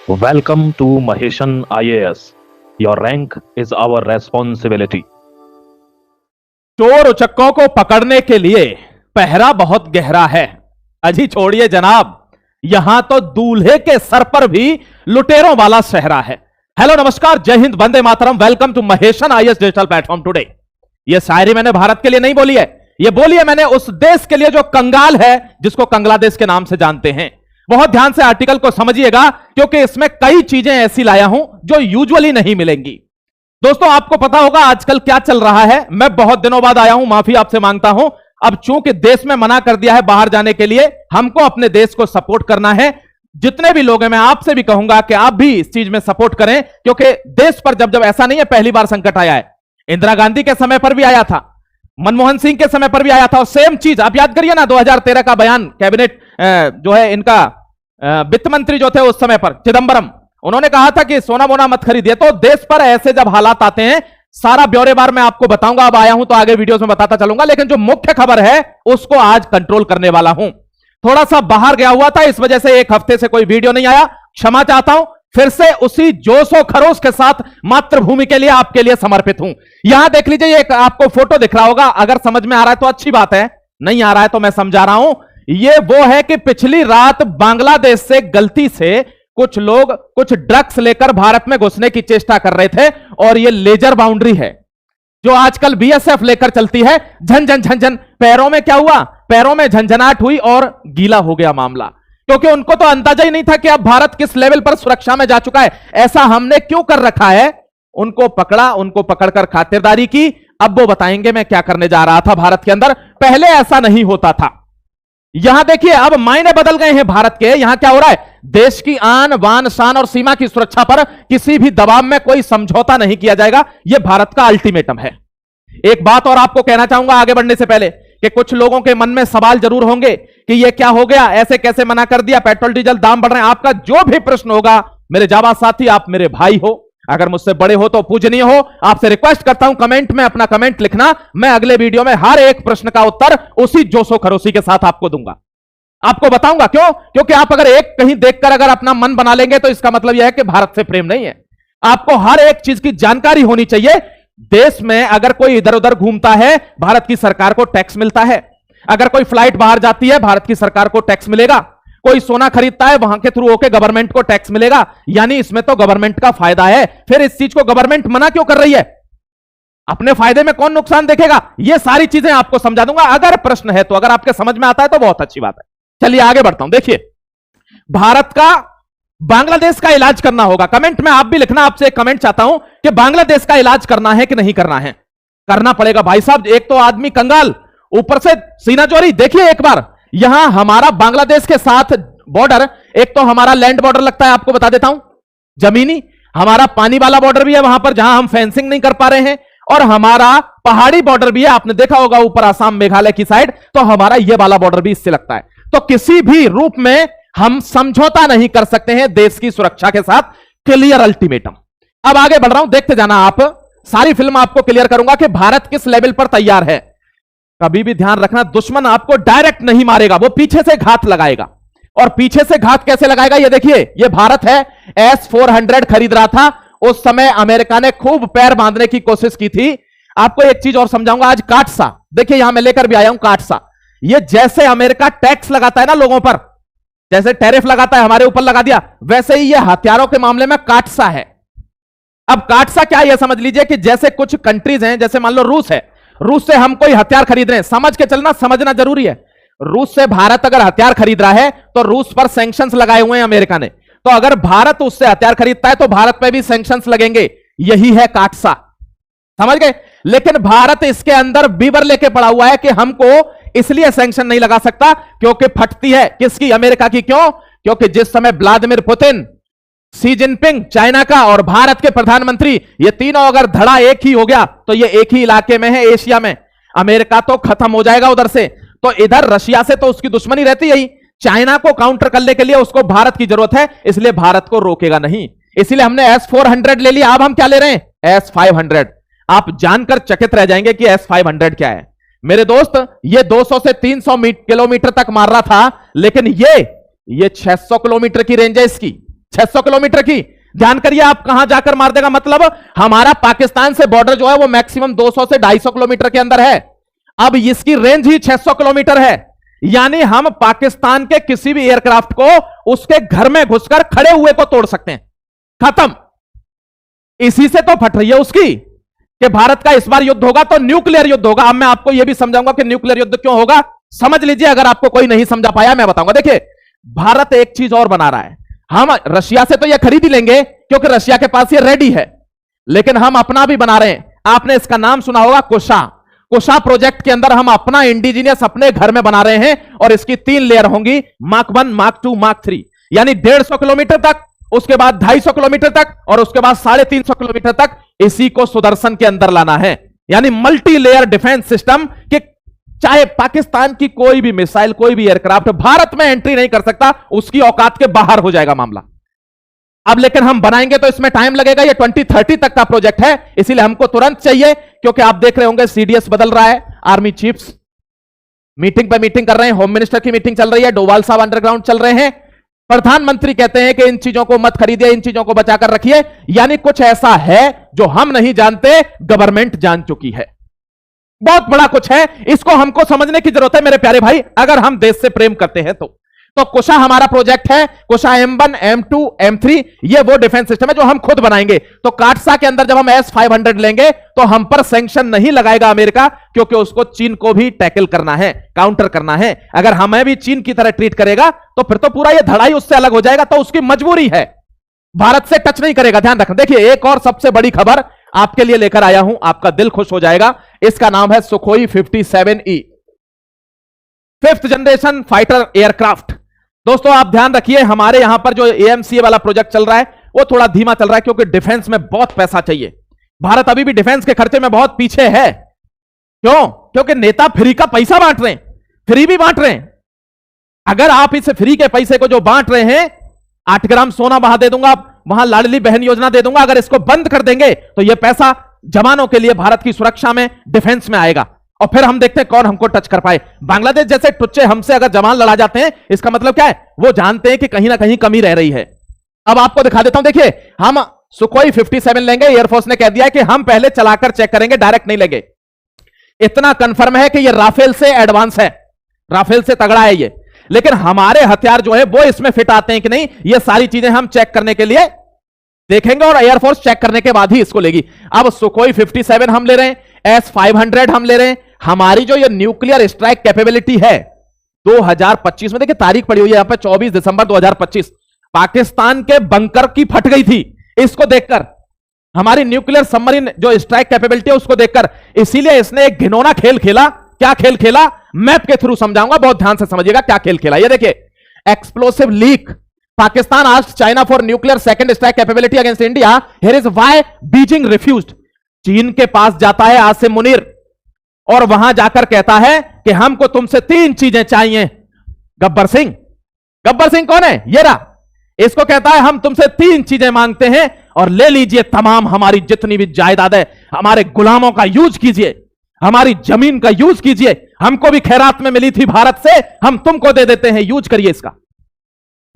Welcome to Maheshan IAS. Your rank is our responsibility. चोर उचक्कों को पकड़ने के लिए पहरा बहुत गहरा है। अजी छोड़िए जनाब, यहां तो दूल्हे के सर पर भी लुटेरों वाला सहरा है। हेलो नमस्कार, जय हिंद, वंदे मातरम। Welcome to Maheshan IAS digital platform today. यह शायरी मैंने भारत के लिए नहीं बोली है, यह बोली है मैंने उस देश के लिए जो कंगाल है, जिसको कंगलादेश के नाम से जानते हैं। बहुत ध्यान से आर्टिकल को समझिएगा, क्योंकि इसमें कई चीजें ऐसी लाया हूं जो यूजुअली नहीं मिलेंगी। दोस्तों, आपको पता होगा आजकल क्या चल रहा है। मैं बहुत दिनों बाद आया हूं, माफी आपसे मांगता हूं। अब चूंकि देश में मना कर दिया है बाहर जाने के लिए, हमको अपने देश को सपोर्ट करना है। जितने भी लोग हैं, मैं आपसे भी कहूंगा कि आप भी इस चीज में सपोर्ट करें, क्योंकि देश पर जब ऐसा नहीं है पहली बार संकट आया है। इंदिरा गांधी के समय पर भी आया था, मनमोहन सिंह के समय पर भी आया था, और सेम चीज आप याद करिए ना, 2013 का बयान कैबिनेट जो है इनका वित्त मंत्री जो थे उस समय पर, चिदंबरम, उन्होंने कहा था कि सोना मोना मत खरीदिए। तो देश पर ऐसे जब हालात आते हैं, सारा ब्यौरेवार मैं आपको बताऊंगा। अब आया हूं तो आगे वीडियोस में बताता चलूंगा, लेकिन जो मुख्य खबर है उसको आज कंट्रोल करने वाला हूं। थोड़ा सा बाहर गया हुआ था, इस वजह से एक हफ्ते से कोई वीडियो नहीं आया, क्षमा चाहता हूं। फिर से उसी जोश और खरोश के साथ मातृभूमि के लिए आपके लिए समर्पित हूं। यहां देख लीजिए, एक आपको फोटो दिख रहा होगा, अगर समझ में आ रहा है तो अच्छी बात है, नहीं आ रहा है तो मैं समझा रहा हूं। ये वो है कि पिछली रात बांग्लादेश से गलती से कुछ लोग कुछ ड्रग्स लेकर भारत में घुसने की चेष्टा कर रहे थे, और ये लेजर बाउंड्री है जो आजकल बीएसएफ लेकर चलती है। झंझन झंझन पैरों में क्या हुआ, पैरों में झंझनाहट हुई और गीला हो गया मामला, क्योंकि उनको तो अंदाजा ही नहीं था कि अब भारत किस लेवल पर सुरक्षा में जा चुका है। ऐसा हमने क्यों कर रखा है, उनको पकड़ा, उनको पकड़कर खातिरदारी की। अब वो बताएंगे मैं क्या करने जा रहा था भारत के अंदर। पहले ऐसा नहीं होता था। यहां देखिए, अब मायने बदल गए हैं भारत के। यहां क्या हो रहा है, देश की आन बान शान और सीमा की सुरक्षा पर किसी भी दबाव में कोई समझौता नहीं किया जाएगा। यह भारत का अल्टीमेटम है। एक बात और आपको कहना चाहूंगा आगे बढ़ने से पहले, कि कुछ लोगों के मन में सवाल जरूर होंगे कि यह क्या हो गया, ऐसे कैसे मना कर दिया, पेट्रोल डीजल दाम बढ़ रहे हैं। आपका जो भी प्रश्न होगा मेरे जाबाज साथी, आप मेरे भाई हो, अगर मुझसे बड़े हो तो पूजनीय हो, आपसे रिक्वेस्ट करता हूं कमेंट में अपना कमेंट लिखना। मैं अगले वीडियो में हर एक प्रश्न का उत्तर उसी जोशो खरोसी के साथ आपको दूंगा, आपको बताऊंगा। क्यों? क्योंकि आप अगर एक कहीं देखकर अगर अपना मन बना लेंगे तो इसका मतलब यह है कि भारत से प्रेम नहीं है। आपको हर एक चीज की जानकारी होनी चाहिए। देश में अगर कोई इधर उधर घूमता है, भारत की सरकार को टैक्स मिलता है। अगर कोई फ्लाइट बाहर जाती है, भारत की सरकार को टैक्स मिलेगा। कोई सोना खरीदता है, वहां के थ्रू होकर गवर्नमेंट को टैक्स मिलेगा। यानी इसमें तो गवर्नमेंट का फायदा है। फिर इस चीज को गवर्नमेंट मना क्यों कर रही है? अपने फायदे में कौन नुकसान देखेगा? ये सारी चीजें आपको समझा दूंगा। अगर प्रश्न है तो, अगर आपके समझ में आता है तो बहुत अच्छी बात है। चलिए आगे बढ़ता हूं। देखिए, भारत का बांग्लादेश का इलाज करना होगा। कमेंट में आप भी लिखना, आपसे एक कमेंट चाहता हूं कि बांग्लादेश का इलाज करना है कि नहीं करना है। करना पड़ेगा भाई साहब। एक तो आदमी कंगाल, ऊपर से सीना चोरी। देखिए एक बार, यहां हमारा बांग्लादेश के साथ बॉर्डर, एक तो हमारा लैंड बॉर्डर लगता है, आपको बता देता हूं, जमीनी। हमारा पानी वाला बॉर्डर भी है वहां पर, जहां हम फेंसिंग नहीं कर पा रहे हैं, और हमारा पहाड़ी बॉर्डर भी है। आपने देखा होगा ऊपर आसाम मेघालय की साइड, तो हमारा यह वाला बॉर्डर भी इससे लगता है। तो किसी भी रूप में हम समझौता नहीं कर सकते हैं देश की सुरक्षा के साथ। Clear ultimatum. अब आगे बढ़ रहा हूं, देखते जाना आप। सारी फिल्म आपको क्लियर करूंगा कि भारत किस लेवल पर तैयार है। कभी भी ध्यान रखना, दुश्मन आपको डायरेक्ट नहीं मारेगा, वो पीछे से घात लगाएगा। और पीछे से घात कैसे लगाएगा, ये देखिए। ये भारत है, S-400 खरीद रहा था उस समय। अमेरिका ने खूब पैर बांधने की कोशिश की थी। आपको एक चीज और समझाऊंगा आज। काटसा, देखिए यहां मैं लेकर भी आया हूं काटसा। ये जैसे अमेरिका टैक्स लगाता है ना लोगों पर, जैसे टैरिफ लगाता है, हमारे ऊपर लगा दिया, वैसे ही ये हथियारों के मामले में काटसा है। अब काटसा क्या है, यह समझ लीजिए कि जैसे कुछ कंट्रीज हैं, जैसे मान लो रूस है, रूस से हम कोई हथियार खरीद रहे हैं, समझ के चलना, समझना जरूरी है। रूस से भारत अगर हथियार खरीद रहा है तो रूस पर सैंक्शंस लगाए हुए हैं अमेरिका ने। तो अगर भारत उससे हथियार खरीदता है तो भारत पे भी सैंक्शंस लगेंगे। यही है काटसा, समझ गए? लेकिन भारत इसके अंदर बीवर लेके पड़ा हुआ है कि हमको इसलिए सैंक्शन नहीं लगा सकता क्योंकि फटती है किसकी, अमेरिका की। क्यों? क्योंकि जिस समय Vladimir Putin, Xi Jinping China का, और भारत के प्रधानमंत्री, ये तीनों अगर धड़ा एक ही हो गया तो ये एक ही इलाके में है, एशिया में, अमेरिका तो खत्म हो जाएगा उधर से। तो इधर रशिया से तो उसकी दुश्मनी रहती है ही, चाइना को काउंटर करने के लिए उसको भारत की जरूरत है, इसलिए भारत को रोकेगा नहीं। इसलिए हमने S-400 ले लिया। अब हम क्या ले रहे हैं? S-500। आप जानकर चकित रह जाएंगे कि S-500 क्या है मेरे दोस्त। ये 200 से 300 किलोमीटर तक मार रहा था, लेकिन ये 600 किलोमीटर की रेंज है इसकी। 600 किलोमीटर की। ध्यान करिए, आप कहां जाकर मार देगा, मतलब हमारा पाकिस्तान से बॉर्डर जो है वो मैक्सिमम 200 से 250 किलोमीटर के अंदर है। अब इसकी रेंज ही 600 किलोमीटर है, यानी हम पाकिस्तान के किसी भी एयरक्राफ्ट को उसके घर में घुसकर खड़े हुए को तोड़ सकते हैं। खत्म। इसी से तो फट रही है उसकी कि भारत का इस बार युद्ध होगा तो न्यूक्लियर युद्ध होगा। अब मैं आपको यह भी समझाऊंगा कि न्यूक्लियर युद्ध क्यों होगा, समझ लीजिए। अगर आपको कोई नहीं समझा पाया मैं बताऊंगा। देखिए, भारत एक चीज और बना रहा है, हम रशिया से तो यह खरीद ही लेंगे क्योंकि रशिया के पास ये रेडी है, लेकिन हम अपना भी बना रहे हैं। आपने इसका नाम सुना होगा, कुशा। कुशा प्रोजेक्ट के अंदर हम अपना इंडिजीनियस अपने घर में बना रहे हैं और इसकी 3 लेयर होंगी, मार्क 1, मार्क 2, मार्क 3, यानी 150 किलोमीटर तक, उसके बाद 250 किलोमीटर तक और उसके बाद 350 किलोमीटर तक। इसी को सुदर्शन के अंदर लाना है, यानी मल्टी लेयर डिफेंस सिस्टम कि चाहे पाकिस्तान की कोई भी मिसाइल, कोई भी एयरक्राफ्ट भारत में एंट्री नहीं कर सकता, उसकी औकात के बाहर हो जाएगा मामला। अब लेकिन हम बनाएंगे तो इसमें टाइम लगेगा, ये 2030 तक का प्रोजेक्ट है, इसीलिए हमको तुरंत चाहिए। क्योंकि आप देख रहे होंगे सीडीएस बदल रहा है, आर्मी चीफ्स मीटिंग पे मीटिंग कर रहे हैं, होम मिनिस्टर की मीटिंग चल रही है, डोवाल साहब अंडरग्राउंड चल रहे हैं, प्रधानमंत्री कहते हैं कि इन चीजों को मत खरीदिए, इन चीजों को बचाकर रखिए। यानी कुछ ऐसा है जो हम नहीं जानते, गवर्नमेंट जान चुकी है। बहुत बड़ा कुछ है, इसको हमको समझने की जरूरत है मेरे प्यारे भाई, अगर हम देश से प्रेम करते हैं तो कुशा हमारा प्रोजेक्ट है। कुशा M1, M2, M3 ये वो डिफेंस सिस्टम है जो हम खुद बनाएंगे। तो काटसा के अंदर जब हम S-500 लेंगे तो हम पर सैंक्शन नहीं लगाएगा अमेरिका, क्योंकि उसको चीन को भी टैकल करना है, काउंटर करना है। अगर हमें भी चीन की तरह ट्रीट करेगा तो फिर तो पूरा ये धड़ाई उससे अलग हो जाएगा, तो उसकी मजबूरी है, भारत से टच नहीं करेगा। ध्यान रखना। देखिए, एक और सबसे बड़ी खबर आपके लिए लेकर आया हूं, आपका दिल खुश हो जाएगा। इसका नाम है Sukhoi 57E, 5th generation fighter aircraft. दोस्तों आप ध्यान रखिए, हमारे यहां पर जो AMCA वाला प्रोजेक्ट चल रहा है वो थोड़ा धीमा चल रहा है, क्योंकि डिफेंस में बहुत पैसा चाहिए। भारत अभी भी डिफेंस के खर्चे में बहुत पीछे है। क्यों? क्योंकि नेता फ्री का पैसा बांट रहे हैं, फ्री भी बांट रहे हैं। अगर आप इस फ्री के पैसे को जो बांट रहे हैं, 8 ग्राम सोना वहां दे दूंगा, वहां लाडली बहन योजना दे दूंगा, अगर इसको बंद कर देंगे तो यह पैसा जवानों के लिए, भारत की सुरक्षा में, डिफेंस में आएगा। और फिर हम देखते हैं कौन हमको टच कर पाए। बांग्लादेश जैसे टुच्चे हमसे अगर जवान लड़ा जाते हैं, इसका मतलब क्या है, वो जानते हैं कि कहीं ना कहीं कमी रह रही है। अब आपको दिखा देता हूं। देखिए, हम सुखोई 57 लेंगे, एयरफोर्स ने कह दिया है कि हम पहले चलाकर चेक करेंगे, डायरेक्ट नहीं लेंगे। इतना कंफर्म है कि ये राफेल से एडवांस है, राफेल से तगड़ा है ये। लेकिन हमारे हथियार जो है वो इसमें फिट आते हैं कि नहीं, ये सारी चीजें हम चेक करने के लिए देखेंगे और एयरफोर्स चेक करने के बाद ही इसको लेगी। अब सुखोई 57 हम ले रहे हैं, S-500 हम ले रहे हैं। हमारी जो ये न्यूक्लियर स्ट्राइक कैपेबिलिटी है 2025 में, देखिए तारीख पड़ी हुई है यहां पे 24 दिसंबर 2025, पाकिस्तान के बंकर की फट गई थी। इसको देखकर हमारी न्यूक्लियर सबमरीन जो स्ट्राइक कैपेबिलिटी है उसको देखकर, इसीलिए इसने एक घिनौना खेल खेला। क्या खेल खेला, मैप के थ्रू समझाऊंगा, बहुत ध्यान से समझिएगा क्या खेल खेला। ये देखिए, explosive leak, Pakistan asked China for nuclear second strike capability against India, here is why Beijing refused. चीन के पास जाता है आसिम मुनीर और वहां जाकर कहता है कि हमको तुमसे 3 चीजें चाहिए। गब्बर सिंह, गब्बर सिंह कौन है, ये रहा, इसको कहता है हम तुमसे 3 चीजें मांगते हैं और ले लीजिए तमाम हमारी जितनी भी जायदाद है, हमारे गुलामों का यूज कीजिए, हमारी जमीन का यूज कीजिए, हमको भी खैरात में मिली थी भारत से, हम तुमको दे देते हैं, यूज करिए इसका।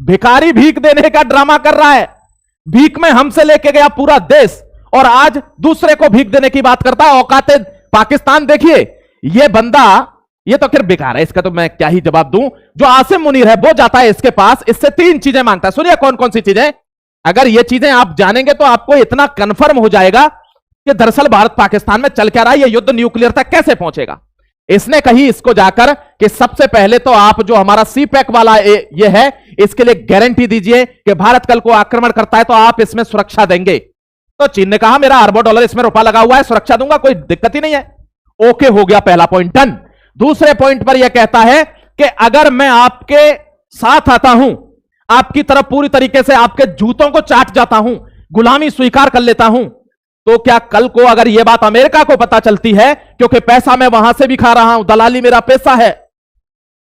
भिखारी भीख देने का ड्रामा कर रहा है, भीख में हमसे लेके गया पूरा देश और आज दूसरे को भीख देने की बात करता है। औकाते पाकिस्तान देखिए, ये बंदा, ये तो फिर बेकार है, इसका तो मैं क्या ही जवाब दूं। जो आसिम मुनीर है वो जाता है इसके पास, इससे 3 चीजें मांगता है। सुनिए कौन कौन सी चीजें, अगर ये चीजें आप जानेंगे तो आपको इतना कंफर्म हो जाएगा कि दरअसल भारत पाकिस्तान में चल क्या रहा है, ये युद्ध न्यूक्लियर तक कैसे पहुंचेगा। इसने कही इसको जाकर कि सबसे पहले तो आप जो हमारा CPEC वाला ये है, इसके लिए गारंटी दीजिए कि भारत कल को आक्रमण करता है तो आप इसमें सुरक्षा देंगे। तो चीन ने कहा मेरा अरबों डॉलर इसमें रुपया लगा हुआ है, सुरक्षा दूंगा, कोई दिक्कत ही नहीं है। ओके हो गया, पहला पॉइंट डन। दूसरे पॉइंट पर यह कहता है कि अगर मैं आपके साथ आता हूं, आपकी तरफ पूरी तरीके से आपके जूतों को चाट जाता हूं, गुलामी स्वीकार कर लेता हूं, तो क्या कल को अगर यह बात अमेरिका को पता चलती है, क्योंकि पैसा मैं वहां से भी खा रहा हूं, दलाली मेरा पैसा है,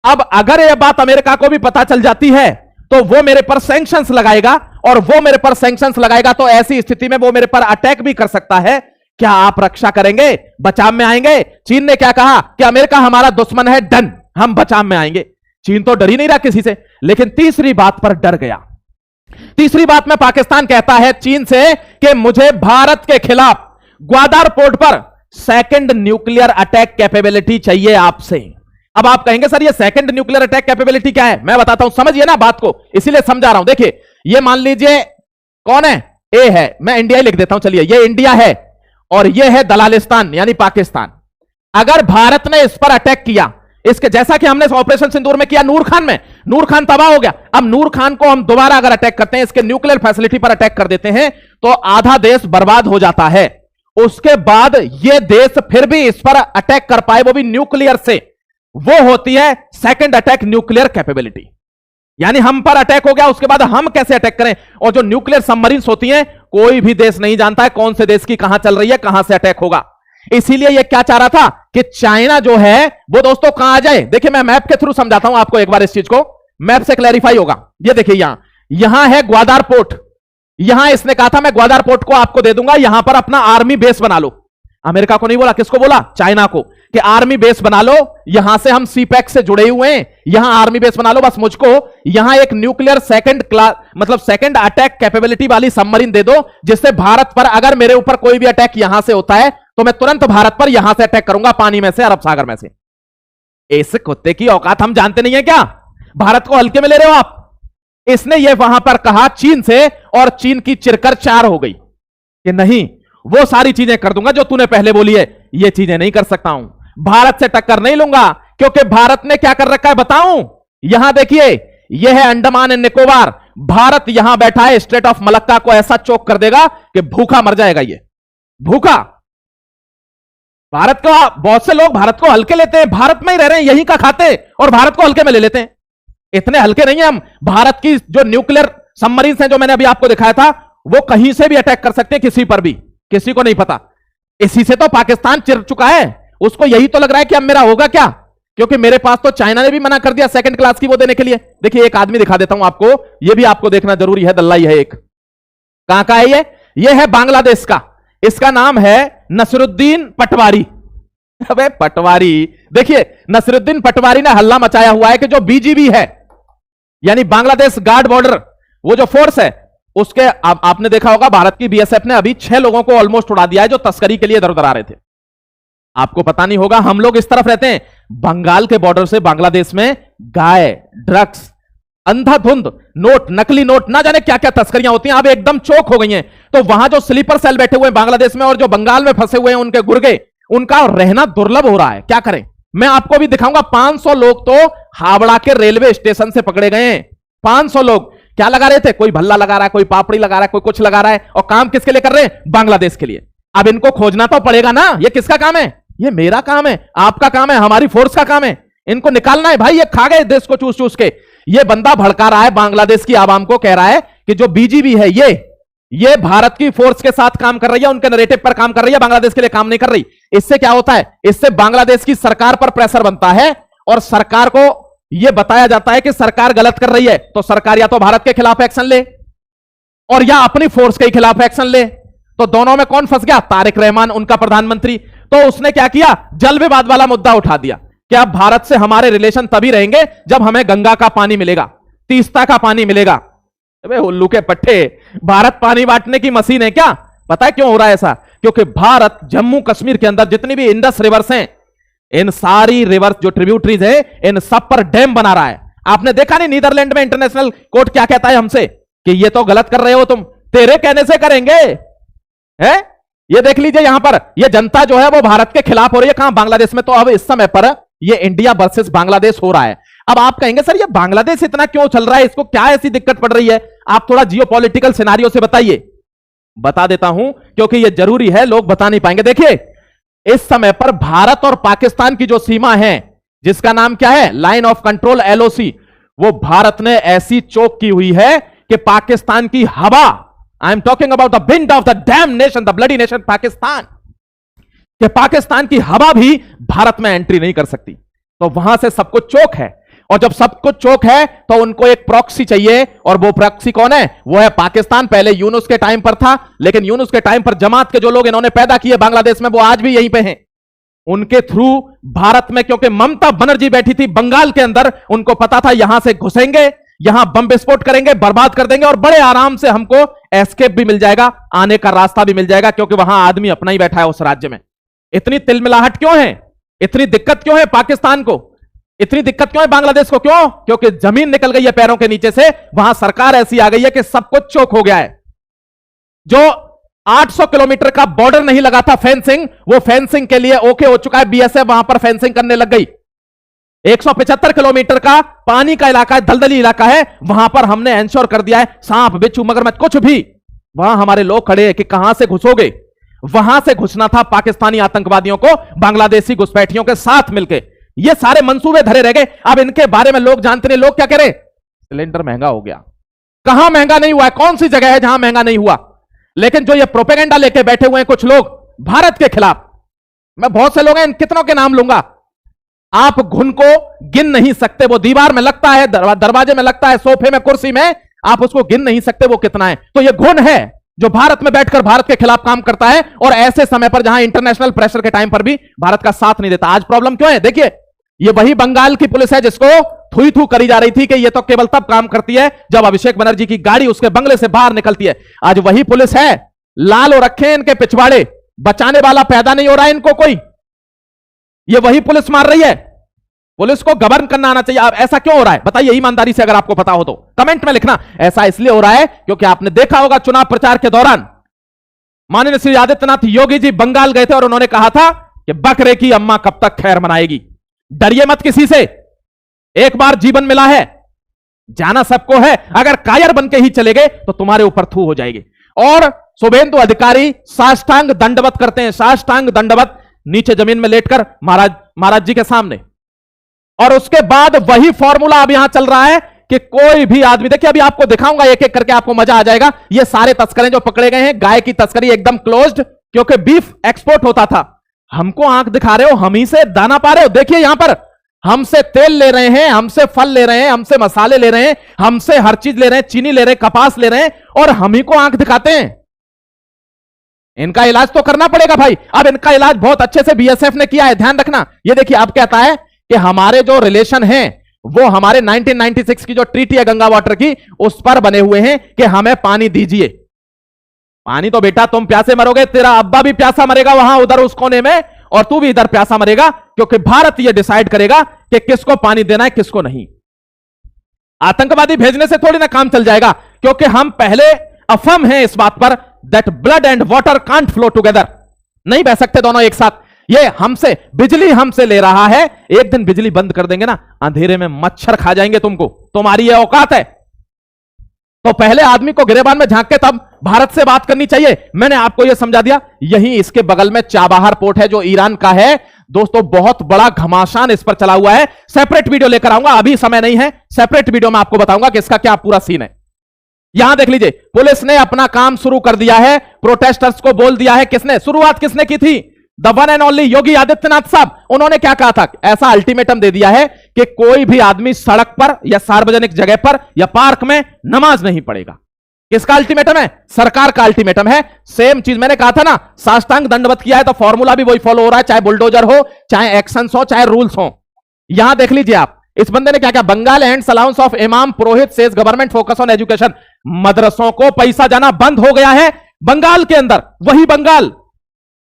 अब अगर यह बात अमेरिका को भी पता चल जाती है तो वो मेरे पर सैंक्शंस लगाएगा, और वो मेरे पर सैंक्शंस लगाएगा तो ऐसी स्थिति में वो मेरे पर अटैक भी कर सकता है। क्या आप रक्षा करेंगे, बचाव में आएंगे? चीन ने क्या कहा कि अमेरिका हमारा दुश्मन है, डन, हम बचाव में आएंगे। चीन तो डर ही नहीं रहा किसी से, लेकिन तीसरी बात पर डर गया। तीसरी बात में पाकिस्तान कहता है चीन से कि मुझे भारत के खिलाफ ग्वादर पोर्ट पर सेकंड न्यूक्लियर अटैक कैपेबिलिटी चाहिए आपसे। अब आप कहेंगे सर ये सेकंड न्यूक्लियर अटैक कैपेबिलिटी क्या है, मैं बताता हूं, समझिए ना बात को, इसीलिए समझा रहा हूं। देखिए ये मान लीजिए कौन है, ए है, मैं इंडिया ही लिख देता हूं, चलिए ये इंडिया है और ये है दलालिस्तान यानी पाकिस्तान। अगर भारत ने इस पर अटैक किया, इसके जैसा कि हमने ऑपरेशन सिंदूर में किया नूर खान में, नूर खान तबाह हो गया, अब नूर खान को हम दोबारा अगर अटैक करते हैं, इसके न्यूक्लियर फैसिलिटी पर अटैक कर देते हैं तो आधा देश बर्बाद हो जाता है। उसके बाद यह देश फिर भी इस पर अटैक कर पाए, वो भी न्यूक्लियर से, वो होती है सेकंड अटैक न्यूक्लियर कैपेबिलिटी। यानी हम पर अटैक हो गया, उसके बाद हम कैसे अटैक करें। और जो न्यूक्लियर सबमरीन्स होती हैं, कोई भी देश नहीं जानता है कौन से देश की कहां चल रही है, कहां से अटैक होगा। इसीलिए यह क्या चाह रहा था कि चाइना जो है वो दोस्तों कहां आ जाए। देखिए मैं मैप के थ्रू समझाता हूं आपको एक बार, इस चीज को मैप से क्लैरिफाई होगा। ये देखिए यहां है ग्वादर पोर्ट, यहां इसने कहा था मैं ग्वादर पोर्ट को आपको दे दूंगा, यहां पर अपना आर्मी बेस बना लो। अमेरिका को नहीं बोला, किसको बोला, चाइना को, कि आर्मी बेस बना लो, यहां से हम सीपैक से जुड़े हुए हैं, यहां आर्मी बेस बना लो, बस मुझको यहां एक न्यूक्लियर सेकंड क्लास मतलब सेकंड अटैक कैपेबिलिटी वाली सबमरीन दे दो, जिससे भारत पर अगर मेरे ऊपर कोई भी अटैक यहां से होता है तो मैं तुरंत भारत पर यहां से अटैक करूंगा, पानी में से, अरब सागर में से। इस कुत्ते की औकात हम जानते नहीं है क्या, भारत को हल्के में ले रहे हो आप। इसने ये वहां पर कहा चीन से, और चीन की चिरकर चार हो गई कि नहीं वो सारी चीजें कर दूंगा जो तूने पहले बोली है, ये चीजें नहीं कर सकता हूं, भारत से टक्कर नहीं लूंगा। क्योंकि भारत ने क्या कर रखा है बताऊं, यहां देखिए यह है अंडमान एंड निकोबार, भारत यहां बैठा है, स्ट्रेट ऑफ मलक्का को ऐसा चोक कर देगा कि भूखा मर जाएगा, ये भूखा। भारत का बहुत से लोग भारत को हल्के लेते हैं, भारत में ही रह रहे हैं, यहीं का खाते और भारत को हल्के में ले लेते हैं। इतने हल्के नहीं है हम। भारत की जो न्यूक्लियर सबमरीन्स हैं जो मैंने अभी आपको दिखाया था, वो कहीं से भी अटैक कर सकते हैं, किसी पर भी, किसी को नहीं पता। इसी से तो पाकिस्तान चिढ़ चुका है, उसको यही तो लग रहा है कि अब मेरा होगा क्या, क्योंकि मेरे पास तो चाइना ने भी मना कर दिया सेकंड क्लास की वो देने के लिए। देखिए एक आदमी दिखा देता हूं आपको, ये भी आपको देखना जरूरी है, दल्लाई है एक, कहां का है ये है बांग्लादेश का, इसका नाम है नसरुद्दीन पटवारी। अबे पटवारी, देखिए नसरुद्दीन पटवारी ने हल्ला मचाया हुआ है कि जो बीजीबी है यानी बांग्लादेश गार्ड बॉर्डर वो जो फोर्स है उसके, आपने देखा होगा भारत की बीएसएफ ने अभी 6 लोगों को ऑलमोस्ट उड़ा दिया है जो तस्करी के लिए इधर उधर आ रहे थे। आपको पता नहीं होगा, हम लोग इस तरफ रहते हैं, बंगाल के बॉर्डर से बांग्लादेश में गाय, ड्रग्स, अंधाधुंध नोट, नकली नोट, ना जाने क्या क्या तस्करियां होती हैं, अब एकदम चौक हो गई हैं। तो वहां जो स्लीपर सेल बैठे हुए हैं बांग्लादेश में और जो बंगाल में फंसे हुए हैं उनके गुर्गे, उनका रहना दुर्लभ हो रहा है, क्या करें। मैं आपको भी दिखाऊंगा, 500 लोग तो हावड़ा के रेलवे स्टेशन से पकड़े गए हैं। 500 लोग क्या लगा रहे थे, कोई भल्ला लगा रहा है, कोई पापड़ी लगा रहा है, कोई कुछ लगा रहा है, और काम किसके लिए कर रहे हैं, बांग्लादेश के लिए। अब इनको खोजना तो पड़ेगा ना, ये किसका काम है, ये मेरा काम है, आपका काम है, हमारी फोर्स का काम है, इनको निकालना है भाई। ये खा गए देश को चूस चूस के। ये बंदा भड़का रहा है बांग्लादेश की आवाम को, कह रहा है कि जो बीजीबी है ये भारत की फोर्स के साथ काम कर रही है, उनके नैरेटिव पर काम कर रही है, बांग्लादेश के लिए काम नहीं कर रही। इससे क्या होता है, इससे बांग्लादेश की सरकार पर प्रेशर बनता है और सरकार को यह बताया जाता है कि सरकार गलत कर रही है, तो सरकार या तो भारत के खिलाफ एक्शन ले और या अपनी फोर्स के खिलाफ एक्शन ले। तो दोनों में कौन फंस गया, तारिक रहमान उनका प्रधानमंत्री। तो उसने क्या किया, जल विवाद वाला मुद्दा उठा दिया कि अब भारत से हमारे रिलेशन तभी रहेंगे जब हमें गंगा का पानी मिलेगा, तीस्ता का पानी मिलेगा। अबे उल्लू के पट्टे, भारत पानी बांटने की मशीन है क्या। पता है क्यों हो रहा है ऐसा, क्योंकि भारत जम्मू कश्मीर के अंदर जितनी भी इंडस रिवर्स हैं, इन सारी रिवर्स जो ट्रिब्यूटरीज है, इन सब पर डैम बना रहा है। आपने देखा नहीं नीदरलैंड में इंटरनेशनल कोर्ट क्या कहता है हमसे कि ये तो गलत कर रहे हो तुम, तेरे कहने से करेंगे है। ये देख लीजिए यहां पर ये जनता जो है वो भारत के खिलाफ हो रही है, कहां, बांग्लादेश में। तो अब इस समय पर ये इंडिया वर्सेस बांग्लादेश हो रहा है। अब आप कहेंगे सर ये बांग्लादेश इतना क्यों चल रहा है, इसको क्या ऐसी दिक्कत पड़ रही है, आप थोड़ा जियोपॉलिटिकल सिनेरियो से बताइए। बता देता हूं क्योंकि ये जरूरी है, लोग बता नहीं पाएंगे। देखिए इस समय पर भारत और पाकिस्तान की जो सीमा है, जिसका नाम क्या है, लाइन ऑफ कंट्रोल LOC, वो भारत ने ऐसी चोक की हुई है कि पाकिस्तान की हवा, I am talking about the wind of the dam nation, the bloody nation Pakistan, कि पाकिस्तान की हवा भी भारत में एंट्री नहीं कर सकती। तो वहां से सब कुछ चोक है, और जब सब कुछ चोक है तो उनको एक प्रॉक्सी चाहिए, और वो प्रॉक्सी कौन है, वो है पाकिस्तान। पहले यूनुस के टाइम पर था, लेकिन यूनुस के टाइम पर जमात के जो लोग इन्होंने पैदा किए बांग्लादेश में, वो आज भी यहीं पे हैं। उनके थ्रू भारत में, क्योंकि ममता बनर्जी बैठी थी बंगाल के अंदर, उनको पता था यहां से घुसेंगे, यहां बम विस्फोट करेंगे, बर्बाद कर देंगे और बड़े आराम से हमको एस्केप भी मिल जाएगा, आने का रास्ता भी मिल जाएगा, क्योंकि वहां आदमी अपना ही बैठा है उस राज्य में। इतनी तिलमिलाहट क्यों है, इतनी दिक्कत क्यों है पाकिस्तान को, इतनी दिक्कत क्यों है बांग्लादेश को? क्यों? क्योंकि जमीन निकल गई है पैरों के नीचे से। वहां सरकार ऐसी आ गई है कि सब कुछ चोक हो गया है। जो 800 किलोमीटर का बॉर्डर नहीं लगा था फेंसिंग, वो फेंसिंग के लिए ओके हो चुका है। बीएसएफ वहां पर फेंसिंग करने लग गई। 175 किलोमीटर का पानी का इलाका है, दलदली इलाका है, वहां पर हमने एंश्योर कर दिया है सांप बिच्छू मगरमच्छ कुछ भी, वहां हमारे लोग खड़े हैं कि कहां से घुसोगे। वहां से घुसना था पाकिस्तानी आतंकवादियों को बांग्लादेशी घुसपैठियों के साथ मिलकर। ये सारे मंसूबे धरे रह गए। अब इनके बारे में लोग जानते नहीं। लोग क्या कह रहे? सिलेंडर महंगा हो गया। कहां महंगा नहीं हुआ है? कौन सी जगह है जहां महंगा नहीं हुआ? लेकिन जो ये प्रोपेगेंडा लेके बैठे हुए हैं कुछ लोग भारत के खिलाफ, मैं बहुत से लोग हैं, इन कितनों के नाम लूंगा, आप घुन को गिन नहीं सकते। वो दीवार में लगता है, दरवाजे में लगता है, सोफे में, कुर्सी में, आप उसको गिन नहीं सकते वो कितना है। तो ये घुन है जो भारत में बैठकर भारत के खिलाफ काम करता है, और ऐसे समय पर जहां इंटरनेशनल प्रेशर के टाइम पर भी भारत का साथ नहीं देता। आज प्रॉब्लम क्यों है? देखिए, ये वही बंगाल की पुलिस है जिसको थुई थू करी जा रही थी कि ये तो केवल तब काम करती है जब अभिषेक बनर्जी की गाड़ी उसके बंगले से बाहर निकलती है। आज वही पुलिस है। लाल हो रखे हैं इनके पिछवाड़े, बचाने वाला पैदा नहीं हो रहा है इनको कोई। ये वही पुलिस मार रही है। पुलिस को गवर्न करना आना चाहिए। अब ऐसा क्यों हो रहा है बताइए ईमानदारी से, अगर आपको पता हो तो कमेंट में लिखना। ऐसा इसलिए हो रहा है क्योंकि आपने देखा होगा चुनाव प्रचार के दौरान माननीय श्री आदित्यनाथ योगी जी बंगाल गए थे और उन्होंने कहा था कि बकरे की अम्मा कब तक खैर मनाएगी। डरिए मत किसी से, एक बार जीवन मिला है, जाना सबको है। अगर कायर बन के ही चले गए तो तुम्हारे ऊपर थू हो जाएगी। और शुभेंदु अधिकारी साष्टांग दंडवत करते हैं, साष्टांग दंडवत, नीचे जमीन में लेटकर महाराज जी के सामने। और उसके बाद वही फॉर्मूला अब यहां चल रहा है कि कोई भी आदमी, देखिए अभी आपको दिखाऊंगा एक एक करके, आपको मजा आ जाएगा। ये सारे तस्करे जो पकड़े गए हैं, गाय की तस्करी एकदम क्लोज्ड, क्योंकि बीफ एक्सपोर्ट होता था। हमको आंख दिखा रहे हो, हम ही से दाना पा रहे हो। देखिए यहां पर हमसे तेल ले रहे हैं, हमसे फल ले रहे हैं, हमसे मसाले ले रहे हैं, हमसे हर चीज ले रहे हैं, चीनी ले रहे हैं, कपास ले रहे हैं, और हम ही को आंख दिखाते हैं। इनका इलाज तो करना पड़ेगा भाई। अब इनका इलाज बहुत अच्छे से बीएसएफ ने किया है, ध्यान रखना। ये देखिए अब कहता है कि हमारे जो रिलेशन हैं वो हमारे 1996 की जो ट्रीटी है गंगा वाटर की, उस पर बने हुए हैं कि हमें पानी दीजिए। पानी तो बेटा तुम प्यासे मरोगे, तेरा अब्बा भी प्यासा मरेगा वहां उधर उस कोने में, और तू भी इधर प्यासा मरेगा, क्योंकि भारत यह डिसाइड करेगा कि किसको पानी देना है किसको नहीं। आतंकवादी भेजने से थोड़ी ना काम चल जाएगा, क्योंकि हम पहले अफर्म हैं इस बात पर that blood and water can't flow together. नहीं बह सकते दोनों एक साथ। ये हमसे बिजली हमसे ले रहा है, एक दिन बिजली बंद कर देंगे ना, अंधेरे में मच्छर खा जाएंगे तुमको। तुम्हारी ये औकात है? तो पहले आदमी को गिरेबान में झांक के तब भारत से बात करनी चाहिए। मैंने आपको यह समझा दिया। यही इसके बगल में चाबहार पोर्ट है जो ईरान का है दोस्तों, बहुत बड़ा घमासान इस पर चला हुआ है। सेपरेट वीडियो लेकर आऊंगा, अभी समय नहीं है। सेपरेट वीडियो में आपको बताऊंगा कि इसका क्या पूरा सीन है। यहां देख लीजिए, पुलिस ने अपना काम शुरू कर दिया है। प्रोटेस्टर्स को बोल दिया है, किसने शुरुआत किसने की थी? The one and only Yogi Adityanath साहब। उन्होंने क्या कहा था? ऐसा अल्टीमेटम दे दिया है कि कोई भी आदमी सड़क पर या सार्वजनिक जगह पर या पार्क में नमाज नहीं पढ़ेगा। किसका अल्टीमेटम है? सरकार का अल्टीमेटम है। सेम चीज मैंने कहा था ना, साष्टांग दंडवत किया है तो फॉर्मूला भी वही फॉलो हो रहा है, चाहे बुलडोजर हो, चाहे एक्शंस हो, चाहे रूल्स हो। यहां देख लीजिए आप, इस बंदे ने क्या किया? बंगाल एंड अलाउंस ऑफ इमाम पुरोहित says government focus on education. मदरसों को पैसा जाना बंद हो गया है बंगाल के अंदर। वही बंगाल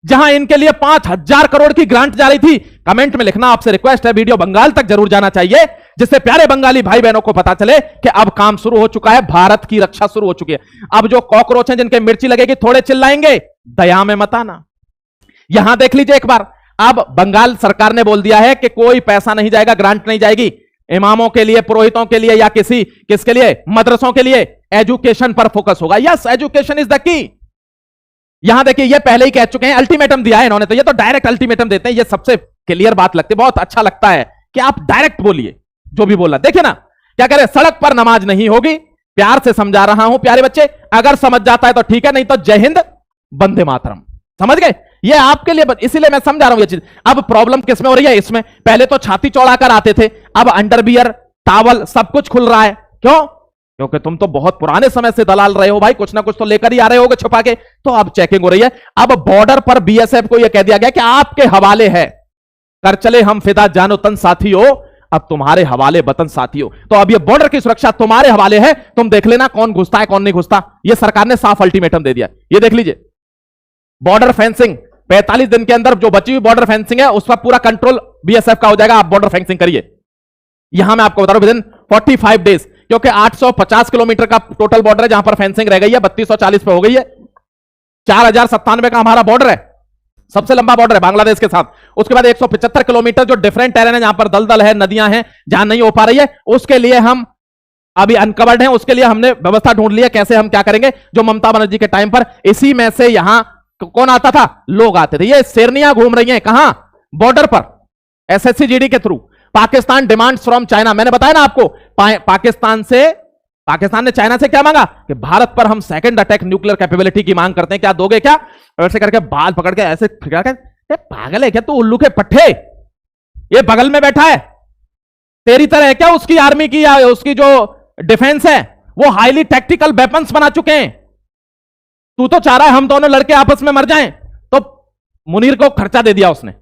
जहां इनके लिए 5,000 करोड़ की ग्रांट जा रही थी। कमेंट में लिखना, आपसे रिक्वेस्ट है, वीडियो बंगाल तक जरूर जाना चाहिए, जिससे प्यारे बंगाली भाई बहनों को पता चले कि अब काम शुरू हो चुका है, भारत की रक्षा शुरू हो चुकी है। अब जो कॉकरोच हैं जिनके मिर्ची लगेगी थोड़े चिल्लाएंगे, दया में मत आना। यहां देख लीजिए एक बार, अब बंगाल सरकार ने बोल दिया है कि कोई पैसा नहीं जाएगा, ग्रांट नहीं जाएगी इमामों के लिए, पुरोहितों के लिए, या किसके लिए? मदरसों के लिए। एजुकेशन पर फोकस होगा। Yes, education is the key. यहां देखिए, ये पहले ही कह चुके हैं, अल्टीमेटम दिया है इन्होंने। तो ये तो डायरेक्ट अल्टीमेटम देते हैं, ये सबसे क्लियर बात लगती है। बहुत अच्छा लगता है कि आप डायरेक्ट बोलिए जो भी बोला। देखिए ना क्या कह रहे, सड़क पर नमाज नहीं होगी। प्यार से समझा रहा हूं प्यारे बच्चे, अगर समझ जाता है तो ठीक है, नहीं तो जय हिंद वंदे मातरम। समझ गए? ये आपके लिए, इसीलिए मैं समझा रहा हूं ये चीज। अब प्रॉब्लम किसमें हो रही है? इसमें पहले तो छाती चौड़ा कर आते थे, अब अंडरवियर, टावल सब कुछ खुल रहा है। क्यों? क्योंकि तुम तो बहुत पुराने समय से दलाल रहे हो भाई, कुछ ना कुछ तो लेकर ही आ रहे होगे छुपा के। तो अब चेकिंग हो रही है। अब बॉर्डर पर बीएसएफ को यह कह दिया गया कि आपके हवाले है, कर चले हम फिदा जानो तन साथी हो। अब तुम्हारे हवाले वतन साथियों। तो अब ये बॉर्डर की सुरक्षा तुम्हारे हवाले है, तुम देख लेना कौन घुसता है कौन नहीं घुसता। ये सरकार ने साफ अल्टीमेटम दे दिया। ये देख लीजिए, बॉर्डर फेंसिंग 45 दिन के अंदर जो बची हुई बॉर्डर फेंसिंग है उस पर पूरा कंट्रोल बीएसएफ का हो जाएगा। आप बॉर्डर फेंसिंग करिए। यहां मैं आपको बता रहा हूं विदिन 45 डेज, क्योंकि 850 किलोमीटर का टोटल बॉर्डर है जहां पर फेंसिंग रह गई है, 3240 पे हो गई है। 4097 का हमारा बॉर्डर है, सबसे लंबा बॉर्डर है बांग्लादेश के साथ। उसके बाद 175 किलोमीटर जो डिफरेंट टेरेन है, जहां पर दलदल है, नदियां हैं, जहां नहीं हो पा रही है, उसके लिए हम अभी अनकवर्ड हैं। उसके लिए हमने व्यवस्था ढूंढ ली है कैसे हम क्या करेंगे। जो ममता बनर्जी के टाइम पर इसी में से यहां कौन आता था, लोग आते थे। ये शेरनियां घूम रही हैं कहां, बॉर्डर पर, एसएससी-जीडी के through. Pakistan demands from China, मैंने बताया ना आपको, पाकिस्तान ने चाइना से क्या मांगा कि भारत पर हम सेकंड अटैक न्यूक्लियर कैपेबिलिटी की मांग करते हैं, क्या दोगे क्या। ऐसे करके बाल पकड़ के ऐसे फिर के, पागल है क्या तू उल्लू के पट्टे, ये बगल में बैठा है, तेरी तरह है क्या उसकी आर्मी की या उसकी जो डिफेंस है वो हाईली टैक्टिकल वेपन्स बना चुके हैं। तू तो चाह रहा है हम दोनों लड़के आपस में मर जाएं, तो मुनीर को खर्चा दे दिया उसने,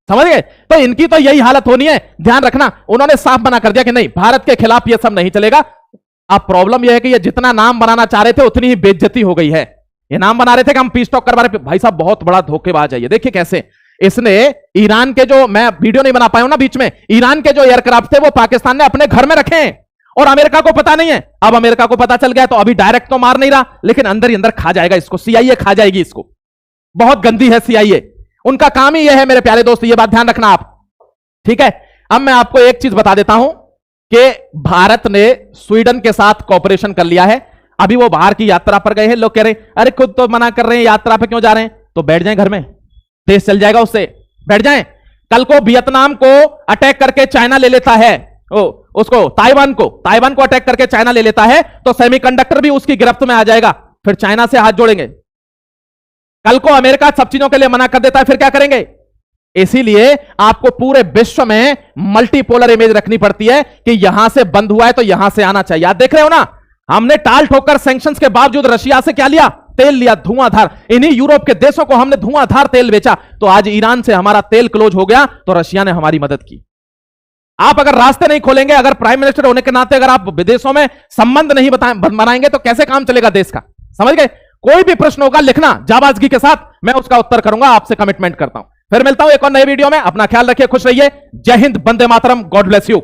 समझ गए। तो इनकी तो यही हालत होनी है, ध्यान रखना। उन्होंने साफ मना कर दिया कि नहीं, भारत के खिलाफ यह सब नहीं चलेगा। अब प्रॉब्लम यह है कि ये जितना नाम बनाना चाह रहे थे उतनी ही बेइज्जती हो गई है। ये नाम बना रहे थे कि हम पीस टॉक करवा रहे, भाई साहब बहुत बड़ा धोखेबाज है ये। देखिए कैसे इसने ईरान के जो, मैं वीडियो नहीं बना पाया हूं ना बीच में, ईरान के जो एयरक्राफ्ट थे वो पाकिस्तान ने अपने घर में रखे हैं और अमेरिका को पता नहीं है। अब अमेरिका को पता चल गया तो अभी डायरेक्ट तो मार नहीं रहा, लेकिन अंदर ही अंदर खा जाएगा इसको, सीआईए खा जाएगी इसको। बहुत गंदी है सीआईए, उनका काम ही यह है मेरे प्यारे दोस्त, ये बात ध्यान रखना आप, ठीक है। अब मैं आपको एक चीज बता देता हूं कि भारत ने स्वीडन के साथ कॉपरेशन कर लिया है। अभी वो बाहर की यात्रा पर गए हैं, लोग कह रहे हैं अरे खुद तो मना कर रहे हैं, यात्रा पे क्यों जा रहे हैं, तो बैठ जाएं घर में, देश चल जाएगा उससे, बैठ जाएं। कल को वियतनाम को अटैक करके चाइना ले लेता है, उसको ताइवान को अटैक करके चाइना ले लेता है, तो सेमीकंडक्टर भी उसकी गिरफ्त में आ जाएगा, फिर चाइना से हाथ जोड़ेंगे। कल को अमेरिका सब चीजों के लिए मना कर देता है, फिर क्या करेंगे। इसीलिए आपको पूरे विश्व में मल्टीपोलर इमेज रखनी पड़ती है कि यहां से बंद हुआ है तो यहां से आना चाहिए। आप देख रहे हो ना, हमने टाल ठोकर सैंक्शंस के बावजूद रशिया से क्या लिया, तेल लिया धुआंधार। इन्हीं यूरोप के देशों को हमने धुआंधार तेल बेचा, तो आज ईरान से हमारा तेल क्लोज हो गया तो रशिया ने हमारी मदद की। आप अगर रास्ते नहीं खोलेंगे, अगर प्राइम मिनिस्टर होने के नाते अगर आप विदेशों में संबंध नहीं बनाएंगे तो कैसे काम चलेगा देश का, समझ गए। कोई भी प्रश्न होगा लिखना जाबाजगी के साथ, मैं उसका उत्तर करूंगा, आपसे कमिटमेंट करता हूं। फिर मिलता हूं एक और नए वीडियो में, अपना ख्याल रखिए, खुश रहिए, जय हिंद, वंदे मातरम, गॉड ब्लेस यू।